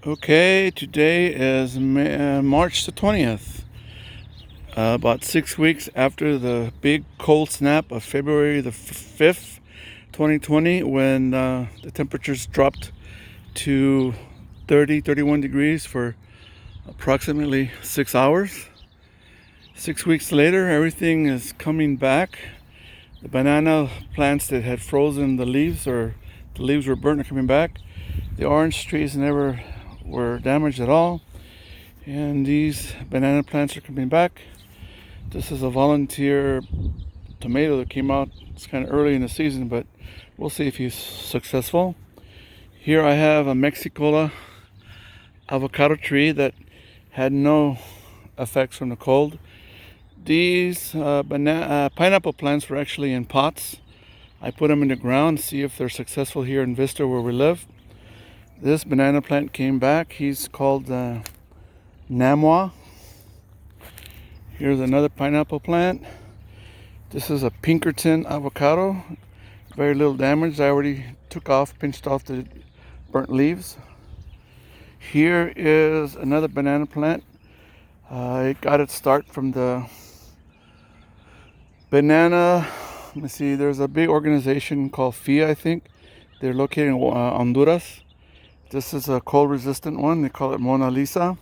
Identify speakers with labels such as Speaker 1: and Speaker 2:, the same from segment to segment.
Speaker 1: Okay, today is March the 20th, about 6 weeks after the big cold snap of February the 5th, 2020, when the temperatures dropped to 31 degrees for approximately 6 hours. 6 weeks later, everything is coming back. The banana plants that had frozen the leaves, or the leaves were burnt, are coming back. The orange trees never were damaged at all. And these banana plants are coming back. This is a volunteer tomato that came out. It's kind of early in the season, but we'll see if he's successful. Here I have a Mexicola avocado tree that had no effects from the cold. These pineapple plants were actually in pots. I put them in the ground, see if they're successful here in Vista where we live. This banana plant came back. He's called Namwa. Here's another pineapple plant. This is a Pinkerton avocado. Very little damage. I already pinched off the burnt leaves. Here is another banana plant. It got its start from the banana. Let me see. There's a big organization called FIA, I think. They're located in Honduras. This is a cold resistant one. They call it Mona Lisa.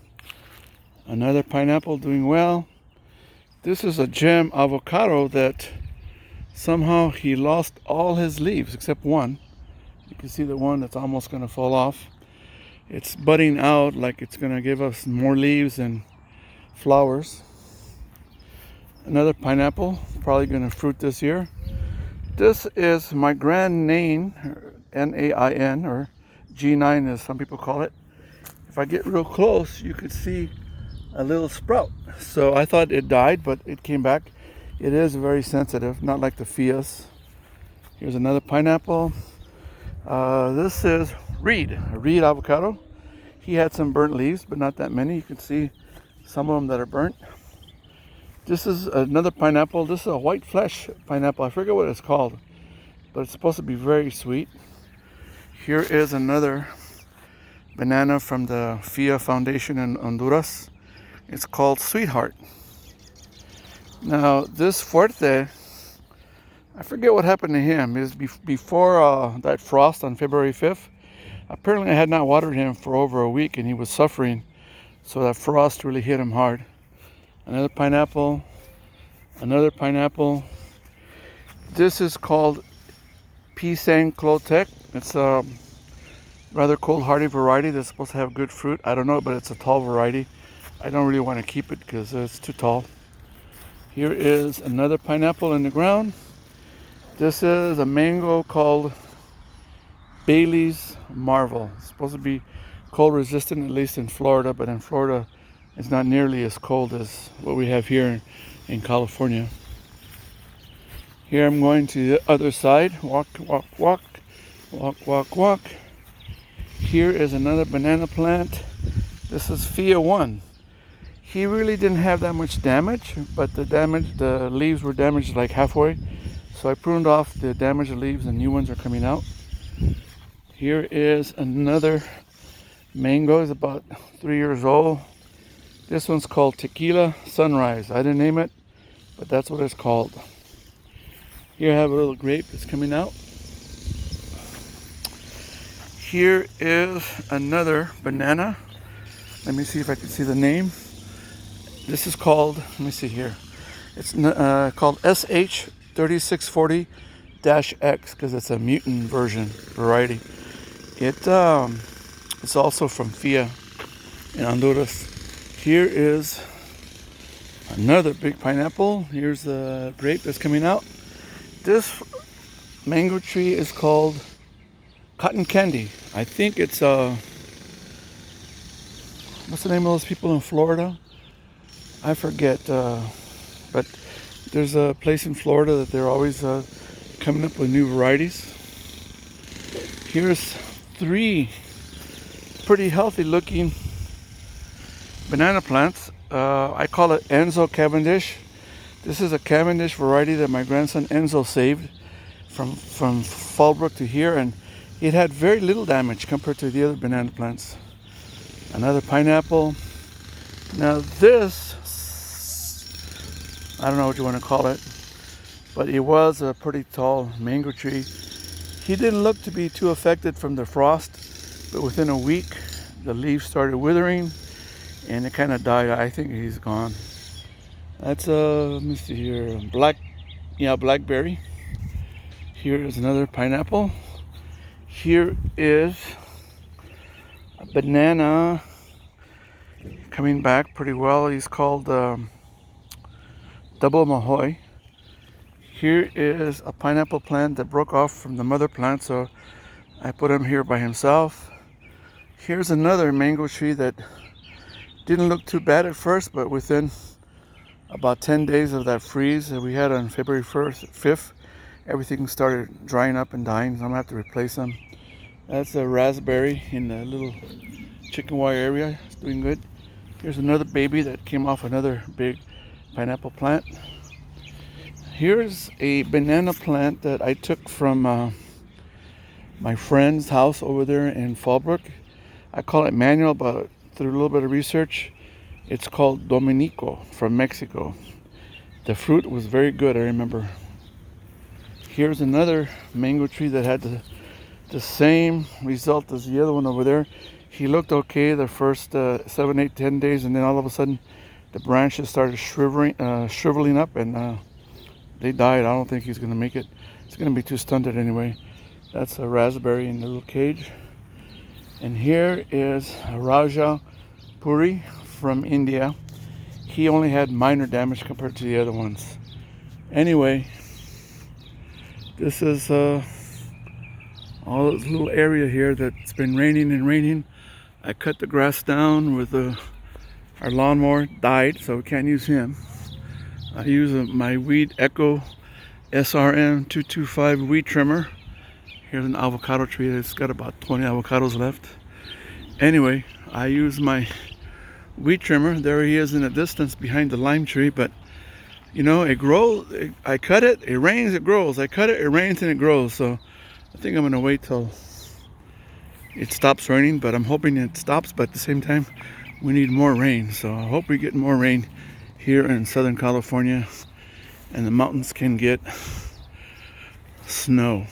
Speaker 1: Another pineapple doing well. This is a gem avocado that somehow he lost all his leaves except one. You can see the one that's almost going to fall off. It's budding out like it's going to give us more leaves and flowers. Another pineapple, probably going to fruit this year. This is my grand Nain, Nain, or G9 as some people call it. If I get real close, you could see a little sprout. So I thought it died, but it came back. It is very sensitive, not like the Fias. Here's another pineapple. This is a Reed avocado. He had some burnt leaves, but not that many. You can see some of them that are burnt. This is another pineapple. This is a white flesh pineapple. I forget what it's called, but it's supposed to be very sweet. Here is another banana from the FIA Foundation in Honduras. It's called Sweetheart. Now, this Fuerte, I forget what happened to him. It was before that frost on February 5th. Apparently, I had not watered him for over a week and he was suffering. So that frost really hit him hard. Another pineapple. Another pineapple. This is called Pisang Clotec. It's a rather cold hardy variety that's supposed to have good fruit. I don't know, but it's a tall variety. I don't really want to keep it because it's too tall. Here is another pineapple in the ground. This is a mango called Bailey's Marvel. It's supposed to be cold resistant, at least in Florida, but in Florida it's not nearly as cold as what we have here in California. Here I'm going to the other side. Walk, walk, walk, walk, walk, walk. Here is another banana plant. This is FIA 1. He really didn't have that much damage, but the leaves were damaged like halfway. So I pruned off the damaged leaves and new ones are coming out. Here is another mango. It's about 3 years old. This one's called Tequila Sunrise. I didn't name it, but that's what it's called. Here I have a little grape that's coming out. Here is another banana. Let me see if I can see the name. This is called, let me see here. It's called SH3640-X because it's a mutant variety. It's also from FIA in Honduras. Here is another big pineapple. Here's the grape that's coming out. This mango tree is called Cotton Candy. I think it's what's the name of those people in Florida? I forget, but there's a place in Florida that they're always coming up with new varieties. Here's 3 pretty healthy looking banana plants. I call it Enzo Cavendish. This is a Cavendish variety that my grandson Enzo saved from Fallbrook to here, and it had very little damage compared to the other banana plants. Another pineapple. Now this, I don't know what you want to call it, but it was a pretty tall mango tree. He didn't look to be too affected from the frost, but within a week, the leaves started withering and it kind of died. I think he's gone. That's let me see here, blackberry. Here is another pineapple. Here is a banana coming back pretty well. He's called Double Mahoy. Here is a pineapple plant that broke off from the mother plant, so I put him here by himself. Here's another mango tree that didn't look too bad at first, but within about 10 days of that freeze that we had on February 5th, everything started drying up and dying, so I'm gonna have to replace them. That's a raspberry in the little chicken wire area. It's doing good. Here's another baby that came off another big pineapple plant. Here's a banana plant that I took from my friend's house over there in Fallbrook. I call it manual, but through a little bit of research, it's called Dominico from Mexico. The fruit was very good, I remember. Here's another mango tree that had the same result as the other one over there. He looked okay the first 7, 8, 10 days, and then all of a sudden the branches started shriveling up, and they died. I don't think he's going to make it. It's going to be too stunted anyway. That's a raspberry in the little cage. And here is a Raja Puri from India. He only had minor damage compared to the other ones. Anyway, this is all this little area here that's been raining and raining. I cut the grass down with our lawnmower, died, so we can't use him. I use my Weed Echo SRM 225 weed trimmer. Here's an avocado tree that's got about 20 avocados left. Anyway, I use my weed trimmer. There he is in the distance behind the lime tree, but you know, it grows. I cut it, it rains, it grows. I cut it, it rains, and it grows. So I think I'm gonna wait till it stops raining, but I'm hoping it stops, but at the same time we need more rain. So I hope we get more rain here in Southern California and the mountains can get snow.